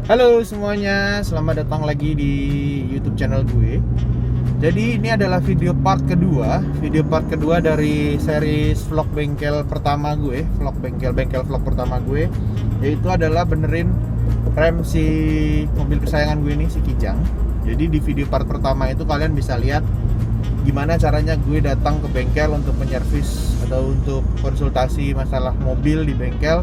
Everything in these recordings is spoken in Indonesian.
Halo semuanya, selamat datang lagi di YouTube channel gue. Jadi ini adalah video part kedua dari series vlog bengkel pertama gue, vlog bengkel vlog pertama gue, yaitu adalah benerin rem si mobil kesayangan gue ini, si Kijang. Jadi di video part pertama itu kalian bisa lihat gimana caranya gue datang ke bengkel untuk menyervis atau untuk konsultasi masalah mobil di bengkel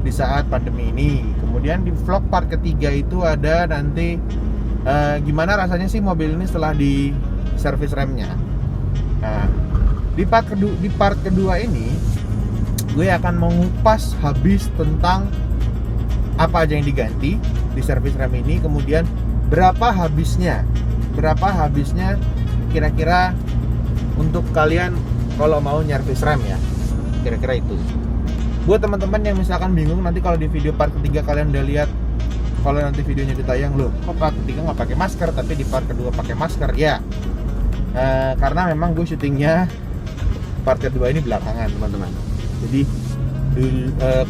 di saat pandemi ini. Kemudian di vlog part ketiga itu ada nanti gimana rasanya sih mobil ini setelah di servis remnya. Nah, di part kedua ini gue akan mengupas habis tentang apa aja yang diganti di servis rem ini, kemudian berapa habisnya kira-kira untuk kalian kalau mau nyervis rem ya, kira-kira itu. Buat teman-teman yang misalkan bingung, nanti kalau di video part ketiga kalian udah lihat, kalau nanti videonya ditayang, loh kok part ketiga nggak pakai masker tapi di part kedua pakai masker ya, karena memang gue syutingnya part kedua ini belakangan teman-teman. Jadi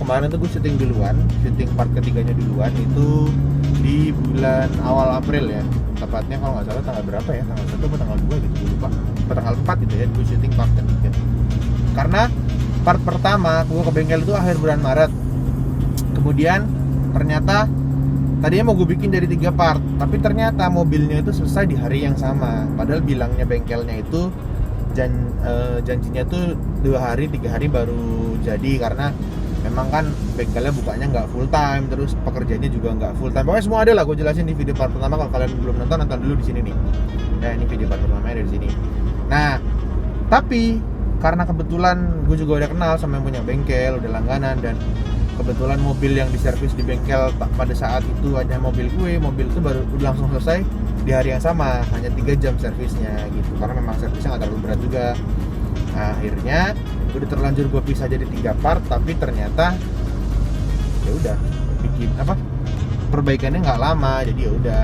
kemarin tuh gue syuting part ketiganya duluan itu di bulan awal April ya, tepatnya kalau nggak salah tanggal berapa ya, tanggal 1 atau tanggal 2 gitu, gue lupa, tanggal 4 gitu ya, gue syuting part ketiga. Karena part pertama gue ke bengkel itu akhir bulan Maret. Kemudian ternyata tadinya mau gue bikin dari 3 part, tapi ternyata mobilnya itu selesai di hari yang sama. Padahal bilangnya bengkelnya itu janjinya tuh 2 hari 3 hari baru jadi, karena memang kan bengkelnya bukanya nggak full time, terus pekerjaannya juga nggak full time. Pokoknya semua ada lah, gue jelasin di video part pertama. Kalau kalian belum nonton dulu di sini nih. Nah, ini video part pertamanya dari sini. Nah, tapi karena kebetulan gue juga udah kenal sama yang punya bengkel, udah langganan, dan kebetulan mobil yang diservis di bengkel pada saat itu hanya mobil itu baru langsung selesai di hari yang sama, hanya 3 jam servisnya gitu, karena memang servisnya nggak terlalu berat juga. Nah, akhirnya udah terlanjur gue pisah jadi 3 part, tapi ternyata ya udah bikin perbaikannya nggak lama, jadi ya udah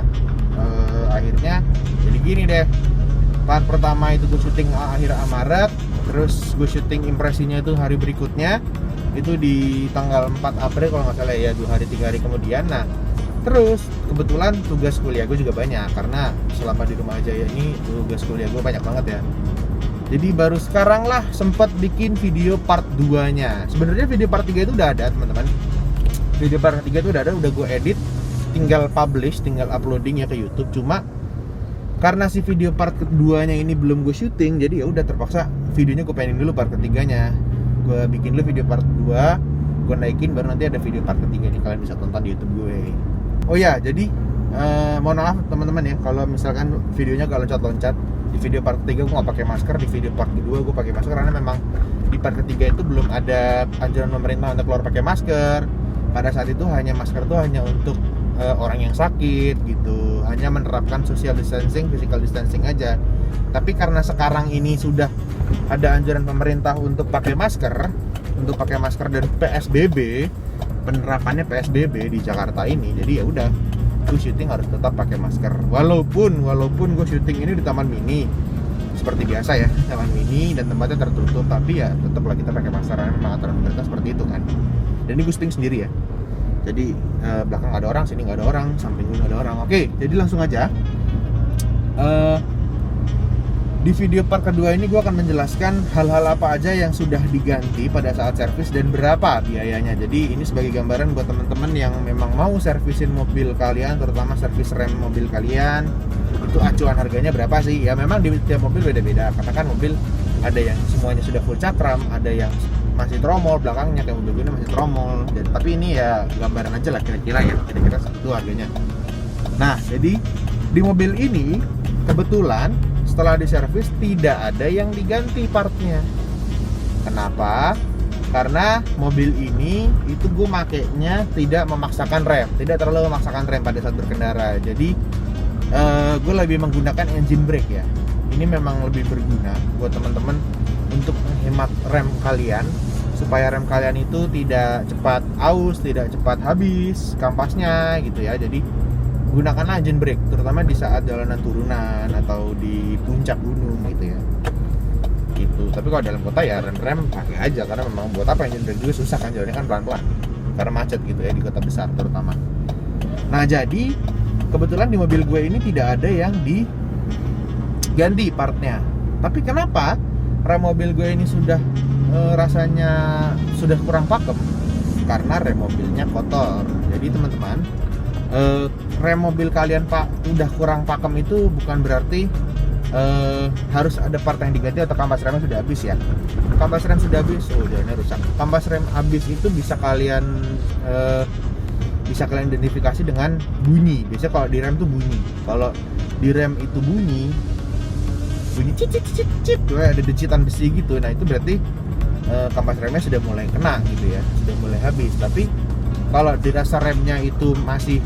akhirnya jadi gini deh. Part pertama itu gue syuting akhir Maret, terus gue syuting impresinya itu hari berikutnya, itu di tanggal 4 April kalau nggak salah ya, 2 hari 3 hari kemudian. Nah, terus kebetulan tugas kuliah gue juga banyak, karena selama di rumah aja ya ini tugas kuliah gue banyak banget ya. Jadi baru sekarang lah sempet bikin video part 2 nya. Sebenarnya video part 3 itu udah ada teman-teman. Video part 3 itu udah ada, udah gue edit, tinggal publish, tinggal uploading ya ke YouTube. Cuma karena si video part keduanya ini belum gue syuting, jadi ya udah terpaksa videonya gue pending dulu part ketiganya. Gue bikin dulu video part 2, gue naikin, baru nanti ada video part ketiga nih, kalian bisa tonton di YouTube gue. Oh ya, jadi mohon maaf teman-teman ya kalau misalkan videonya gak loncat-loncat. Di video part ketiga gue nggak pakai masker, di video part kedua gue pakai masker, karena memang di part ketiga itu belum ada anjuran pemerintah untuk keluar pakai masker. Pada saat itu masker tuh hanya untuk orang yang sakit gitu, hanya menerapkan social distancing, physical distancing aja. Tapi karena sekarang ini sudah ada anjuran pemerintah untuk pakai masker dan PSBB, penerapannya PSBB di Jakarta ini, jadi ya udah gue syuting harus tetap pakai masker. Walaupun gue syuting ini di Taman Mini seperti biasa ya, Taman Mini dan tempatnya tertutup, tapi ya tetaplah kita pakai masker, karena memang aturan pemerintah seperti itu kan. Dan ini gue syuting sendiri ya. Jadi belakang nggak ada orang, sini nggak ada orang, samping gue nggak ada orang. Oke, jadi langsung aja. Di video part kedua ini gue akan menjelaskan hal-hal apa aja yang sudah diganti pada saat servis dan berapa biayanya. Jadi ini sebagai gambaran buat teman-teman yang memang mau servisin mobil kalian, terutama servis rem mobil kalian, itu acuan harganya berapa sih? Ya memang di tiap mobil beda-beda, karena kan mobil ada yang semuanya sudah full cakram, ada yang masih tromol belakangnya, kayak mobil ini masih tromol. Jadi, tapi ini ya gambaran aja lah kira-kira segitu harganya. Nah, jadi di mobil ini kebetulan setelah diservis tidak ada yang diganti partnya. Kenapa? Karena mobil ini itu gue makainya tidak memaksakan rem, tidak terlalu memaksakan rem pada saat berkendara. Jadi gue lebih menggunakan engine brake ya. Ini memang lebih berguna buat teman-teman untuk menghemat rem kalian, supaya rem kalian itu tidak cepat aus, tidak cepat habis kampasnya gitu ya. Jadi gunakanlah engine brake, terutama di saat jalanan turunan atau di puncak gunung gitu ya. Gitu. Tapi kalau dalam kota ya rem pakai aja, karena memang buat apa engine brake juga susah kan, jalannya kan pelan-pelan karena macet gitu ya di kota besar terutama. Nah jadi kebetulan di mobil gue ini tidak ada yang diganti partnya. Tapi kenapa rem mobil gue ini sudah rasanya sudah kurang pakem? Karena rem mobilnya kotor. Jadi teman-teman, rem mobil kalian udah kurang pakem itu bukan berarti harus ada part yang diganti atau kampas remnya sudah habis ya. Kampas rem sudah habis, ini rusak. Kampas rem habis itu bisa kalian identifikasi dengan bunyi. Biasanya kalau di rem tuh bunyi. Kalau di rem itu bunyi cip cip cip cip, ada decitan besi gitu. Nah itu berarti kampas remnya sudah mulai kena gitu ya, sudah mulai habis. Tapi kalau dirasa remnya itu masih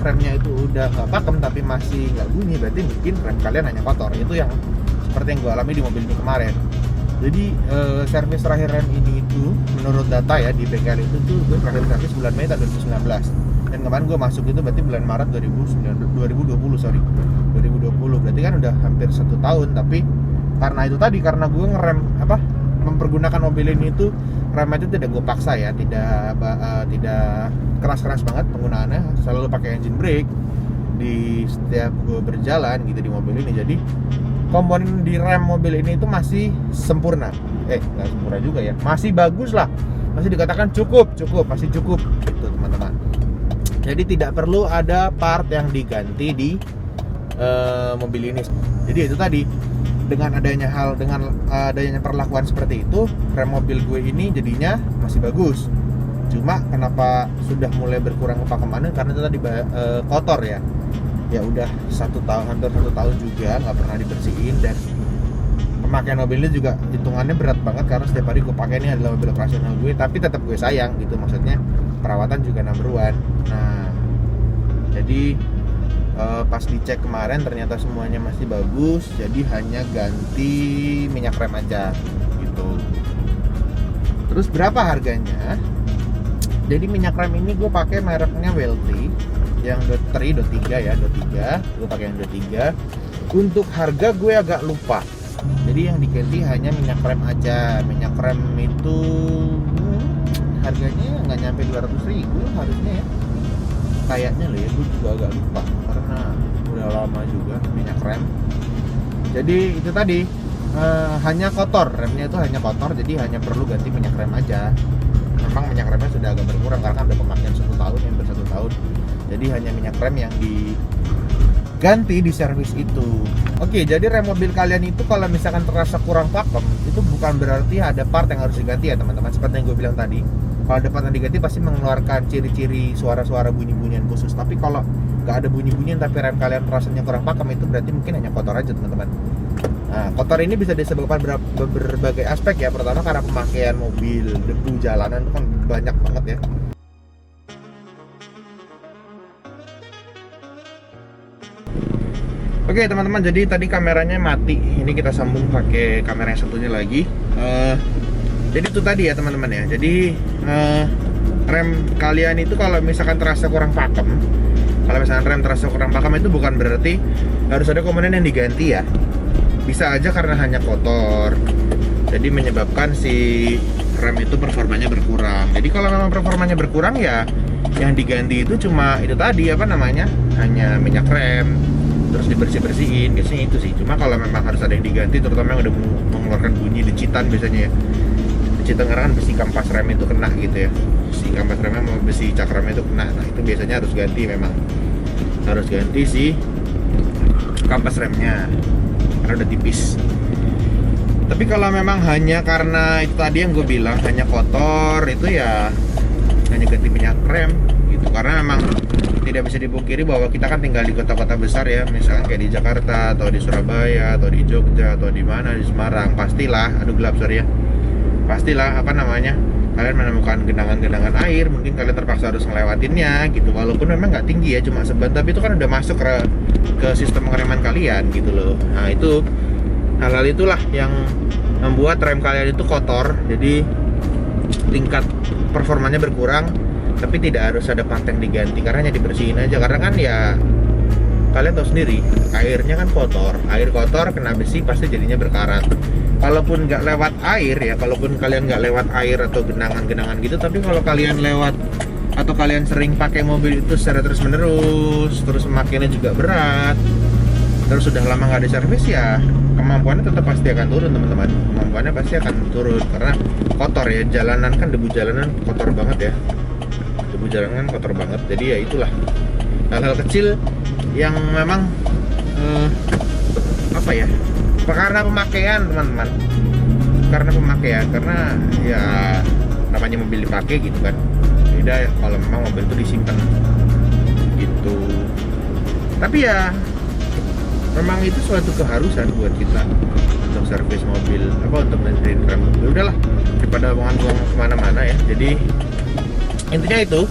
remnya itu udah nggak pakem tapi masih nggak bunyi, berarti mungkin rem kalian hanya kotor. Itu yang seperti yang gue alami di mobil ini kemarin. Jadi servis terakhir rem ini itu menurut data ya di bengkel itu tuh gue terakhir servis bulan Mei tahun 2019, dan kemarin gue masuk itu berarti bulan Maret 2020 berarti kan udah hampir 1 tahun. Tapi karena itu tadi, karena gue ngerem mempergunakan mobil ini itu remnya itu tidak gue paksa ya, tidak keras-keras banget penggunaannya, selalu pakai engine brake di setiap gue berjalan gitu di mobil ini. Jadi komponen di rem mobil ini itu masih sempurna, nggak sempurna juga ya, masih bagus lah, masih dikatakan cukup, masih cukup gitu teman-teman. Jadi tidak perlu ada part yang diganti di mobil ini. Jadi itu tadi, dengan adanya perlakuan seperti itu, rem mobil gue ini jadinya masih bagus. Cuma kenapa sudah mulai berkurang kepakemannya, karena itu tadi kotor ya. Ya udah hampir 1 tahun juga nggak pernah dibersihin, dan pemakaian mobil ini juga hitungannya berat banget karena setiap hari gue pakai, ini adalah mobil operasional gue, tapi tetap gue sayang gitu, maksudnya perawatan juga number one. Nah jadi pas dicek kemarin ternyata semuanya masih bagus, jadi hanya ganti minyak rem aja gitu. Terus berapa harganya? Jadi minyak rem ini gue pakai mereknya Welty yang .3 ya, gue pakai yang .3. Untuk harga gue agak lupa, jadi yang diganti hanya minyak rem aja. Minyak rem itu harganya nggak nyampe 200.000 harusnya ya, kayaknya loh ya, gue juga agak lupa karena udah lama juga minyak rem. Jadi itu tadi hanya kotor, remnya itu hanya kotor, jadi hanya perlu ganti minyak rem aja. Memang minyak remnya sudah agak berkurang karena kan udah pemakaian 1 tahun, hampir 1 tahun. Jadi hanya minyak rem yang diganti di servis itu. Oke, jadi rem mobil kalian itu kalau misalkan terasa kurang pakem, itu bukan berarti ada part yang harus diganti ya teman-teman. Seperti yang gue bilang tadi, kalau ada part yang diganti pasti mengeluarkan ciri-ciri suara-suara bunyi-bunyian khusus. Tapi kalau nggak ada bunyi-bunyian tapi rem kalian rasanya kurang pakem, itu berarti mungkin hanya kotor aja teman-teman. Nah, kotor ini bisa disebabkan berbagai aspek ya. Pertama karena pemakaian mobil, debu jalanan itu kan banyak banget ya. Oke teman-teman, jadi tadi kameranya mati. Ini kita sambung pakai kamera yang satunya lagi. Jadi itu tadi ya teman-teman ya. Jadi rem kalian itu kalau misalkan terasa kurang pakem, itu bukan berarti harus ada komponen yang diganti ya. Bisa aja karena hanya kotor, jadi menyebabkan si rem itu performanya berkurang. Jadi kalau memang performanya berkurang ya, yang diganti itu cuma itu tadi hanya minyak rem, terus dibersihin biasanya itu sih. Cuma kalau memang harus ada yang diganti, terutama yang udah mengeluarkan bunyi decitan biasanya ya, decitan karena kan besi kampas rem itu kena gitu ya, besi kampas remnya sama besi cakramnya itu kena. Nah itu biasanya harus ganti, memang harus ganti si kampas remnya karena udah tipis. Tapi kalau memang hanya karena itu tadi yang gue bilang hanya kotor, itu ya hanya ganti minyak rem gitu. Karena memang tidak bisa dipungkiri bahwa kita kan tinggal di kota-kota besar ya, misalkan kayak di Jakarta atau di Surabaya atau di Jogja atau di mana, di Semarang, pastilah kalian menemukan genangan-genangan air. Mungkin kalian terpaksa harus ngelewatinnya gitu, walaupun memang nggak tinggi ya, cuma seban, tapi itu kan udah masuk ke sistem pengereman kalian gitu loh. Nah itu hal-hal itulah yang membuat rem kalian itu kotor, jadi tingkat performanya berkurang. Tapi tidak harus ada part yang diganti, karena hanya dibersihin aja. Karena kan ya kalian tahu sendiri, airnya kan kotor, air kotor kena besi pasti jadinya berkarat. Kalaupun nggak lewat air ya, kalaupun kalian nggak lewat air atau genangan-genangan gitu, tapi kalau kalian lewat atau kalian sering pakai mobil itu secara terus menerus, terus pemakaiannya juga berat, terus sudah lama nggak ada servis, ya kemampuannya tetap pasti akan turun teman-teman. Kemampuannya pasti akan turun karena kotor ya, jalanan kan, debu jalanan kotor banget ya, debu jalanan kotor banget. Jadi ya itulah hal-hal kecil yang memang apa ya, karena pemakaian teman-teman, karena pemakaian, karena ya namanya mobil dipakai gitu kan. Beda kalau memang mobil itu disimpan gitu. Tapi ya memang itu suatu keharusan buat kita untuk servis mobil, untuk benerin rem. Ya udahlah, daripada buang-buang kemana-mana ya. Jadi intinya itu,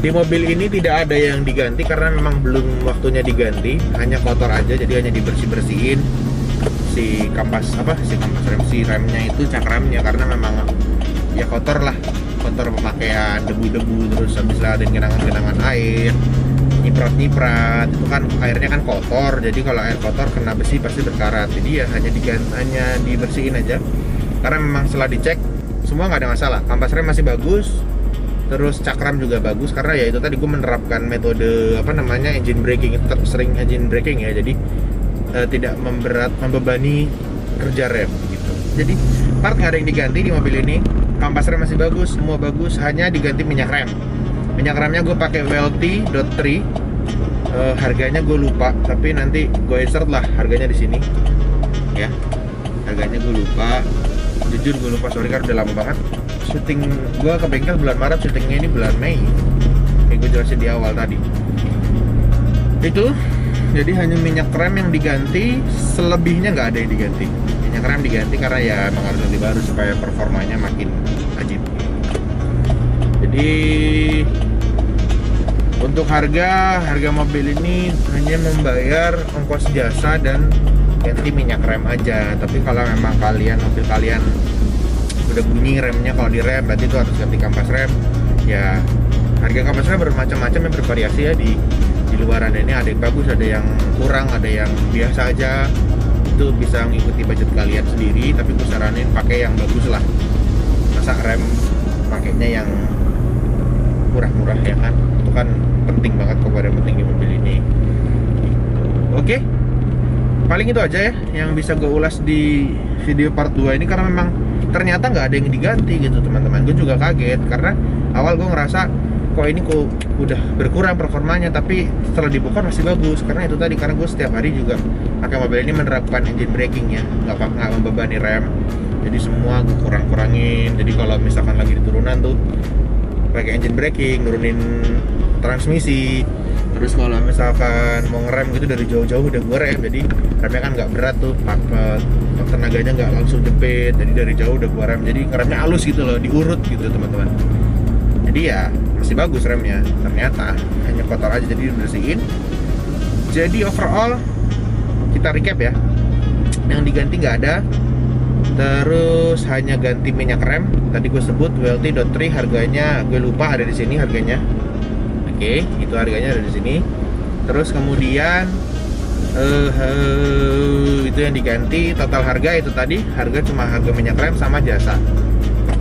di mobil ini tidak ada yang diganti karena memang belum waktunya diganti, hanya kotor aja. Jadi hanya dibersih-bersihin si kampas rem, si remnya itu, cakramnya, karena memang ya kotor lah, kotor pemakaian, debu-debu, terus habis lah ada genangan-genangan air, nyiprat itu kan airnya kan kotor. Jadi kalau air kotor kena besi pasti berkarat. Jadi ya hanya dibersihin aja, karena memang setelah dicek semua nggak ada masalah. Kampas rem masih bagus, terus cakram juga bagus, karena ya itu tadi gue menerapkan metode engine braking, tetap sering engine braking ya. Jadi tidak membebani kerja rem gitu. Jadi part nggak ada yang diganti di mobil ini. Kampas rem masih bagus, semua bagus, hanya diganti minyak rem. Minyak remnya gue pakai WLT.3. Harganya gue lupa, tapi nanti gue insert lah harganya di sini ya. Harganya gue lupa, jujur gue lupa, sorry karena udah lama banget. Syuting gue ke bengkel bulan Maret, syutingnya ini bulan Mei, kayak gue jelasin di awal tadi. Itu jadi hanya minyak rem yang diganti, selebihnya nggak ada yang diganti. Minyak rem diganti karena ya emang harus ganti baru supaya performanya makin ajib. Jadi untuk harga mobil ini hanya membayar ongkos jasa dan ganti minyak rem aja. Tapi kalau memang mobil kalian udah bunyi remnya, kalau direm berarti itu harus ganti kampas rem. Ya harga kampas rem bermacam-macam, yang bervariasi ya di luaran ini. Ada yang bagus, ada yang kurang, ada yang biasa aja. Itu bisa mengikuti budget kalian sendiri, tapi gue saranin pakai yang bagus lah. Masa rem pakainya yang murah-murah ya kan? Itu kan penting banget, kepada penting di mobil ini. Oke, paling itu aja ya yang bisa gue ulas di video part 2 ini, karena memang ternyata nggak ada yang diganti gitu teman-teman. Gue juga kaget karena awal gue ngerasa kok ini udah berkurang performanya, tapi setelah dibuka masih bagus. Karena itu tadi, karena gue setiap hari juga pakai mobil ini menerapkan engine braking ya, nggak membebani rem. Jadi semua gue kurangin. Jadi kalau misalkan lagi di turunan tuh pakai engine braking, nurunin transmisi. Terus kalau misalkan mau ngerem gitu dari jauh-jauh udah gue rem, jadi remnya kan nggak berat tuh, tenaganya nggak langsung jepit. Jadi dari jauh udah gue rem, jadi remnya halus gitu loh, diurut gitu teman-teman. Jadi ya masih bagus remnya, ternyata hanya kotor aja, jadi dibersihin. Jadi overall kita recap ya, yang diganti nggak ada. Terus hanya ganti minyak rem, tadi gue sebut WLT.3, harganya gue lupa, ada di sini harganya. Oke, itu harganya ada di sini. Terus kemudian itu yang diganti, total harga itu tadi, harga cuma harga minyak rem sama jasa.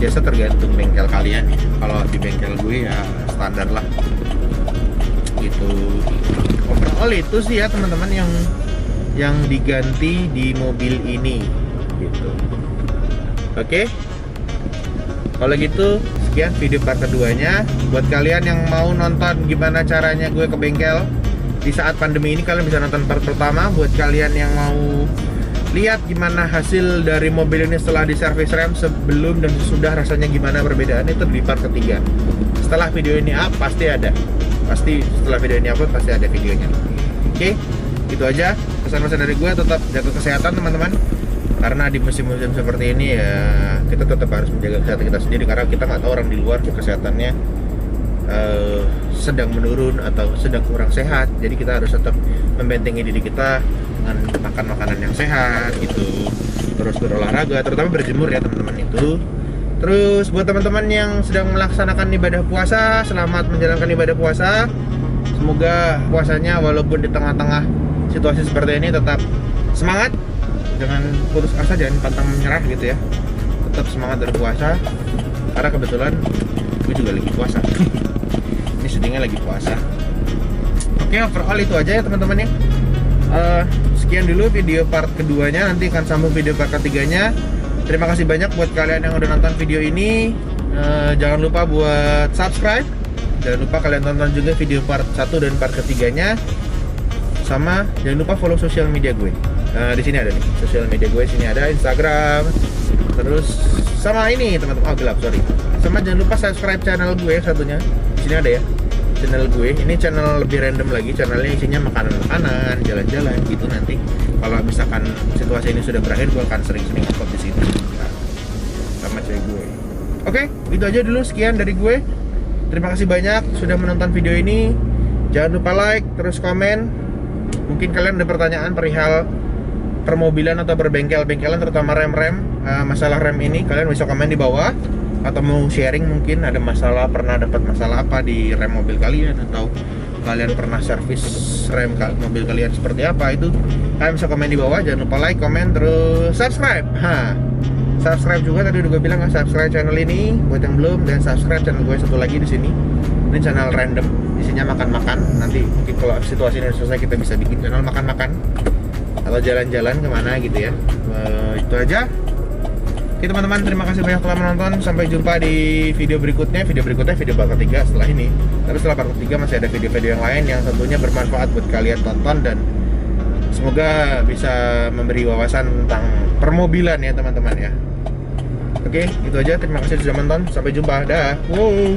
Jasa tergantung bengkel kalian ya. Kalau di bengkel gue ya standar lah. Gitu. Overall itu sih ya teman-teman yang diganti di mobil ini gitu. Oke. Kalau gitu sekian video part keduanya. Buat kalian yang mau nonton gimana caranya gue ke bengkel di saat pandemi ini, kalian bisa nonton part pertama. Buat kalian yang mau lihat gimana hasil dari mobil ini setelah diservis rem, sebelum dan sesudah, rasanya gimana perbedaan, itu di part ketiga. Setelah video ini up pasti ada. Pasti setelah video ini upload pasti ada videonya. Oke, itu aja pesan-pesan dari gue. Tetap jaga kesehatan teman-teman, karena di musim-musim seperti ini ya kita tetap harus menjaga kesehatan kita sendiri, karena kita nggak tahu orang di luar kesehatannya sedang menurun atau sedang kurang sehat. Jadi kita harus tetap membentengi diri kita dengan makan makanan yang sehat gitu, terus berolahraga, terutama berjemur ya teman-teman itu. Terus buat teman-teman yang sedang melaksanakan ibadah puasa, selamat menjalankan ibadah puasa. Semoga puasanya walaupun di tengah-tengah situasi seperti ini tetap semangat, jangan putus asa, jangan pantang menyerah gitu ya. Tetap semangat berpuasa, karena kebetulan gue juga lagi puasa. syutingnya lagi puasa. Oke, overall itu aja ya teman-teman ya. Sekian dulu video part keduanya, nanti akan sambung video part ketiganya. Terima kasih banyak buat kalian yang udah nonton video ini. Jangan lupa buat subscribe. Jangan lupa kalian tonton juga video part 1 dan part ketiganya. Sama jangan lupa follow sosial media gue. Di sini ada nih sosial media gue, sini ada Instagram. Terus sama ini teman-teman, oh gelap sorry. Sama jangan lupa subscribe channel gue satunya. Di sini ada ya channel gue. Ini channel lebih random lagi. Channelnya isinya makanan-makanan, jalan-jalan gitu nanti. Kalau misalkan situasi ini sudah berakhir, gue akan sering-sering upload di sini sama cewek gue. Oke, itu aja dulu, sekian dari gue. Terima kasih banyak sudah menonton video ini. Jangan lupa like, terus komen. Mungkin kalian ada pertanyaan perihal permobilan atau berbengkel-bengkelan, terutama rem-rem. Masalah rem ini kalian bisa komen di bawah. Atau mau sharing mungkin ada masalah, pernah dapat masalah apa di rem mobil kalian, atau kalian pernah servis rem mobil kalian seperti apa, itu kalian bisa komen di bawah. Jangan lupa like, komen, terus subscribe. Subscribe juga, tadi udah gue bilang subscribe channel ini buat yang belum, dan subscribe channel gue satu lagi di sini. Ini channel random, isinya makan-makan. Nanti mungkin kalau situasi ini selesai kita bisa bikin channel makan-makan atau jalan-jalan kemana gitu ya. Itu aja. Oke teman-teman, terima kasih banyak telah menonton. Sampai jumpa di video berikutnya. Video part ketiga setelah ini. Tapi setelah part ketiga masih ada video-video yang lain yang tentunya bermanfaat buat kalian tonton, dan semoga bisa memberi wawasan tentang permobilan ya teman-teman ya. Oke, itu aja. Terima kasih sudah menonton. Sampai jumpa. Dah. Wow.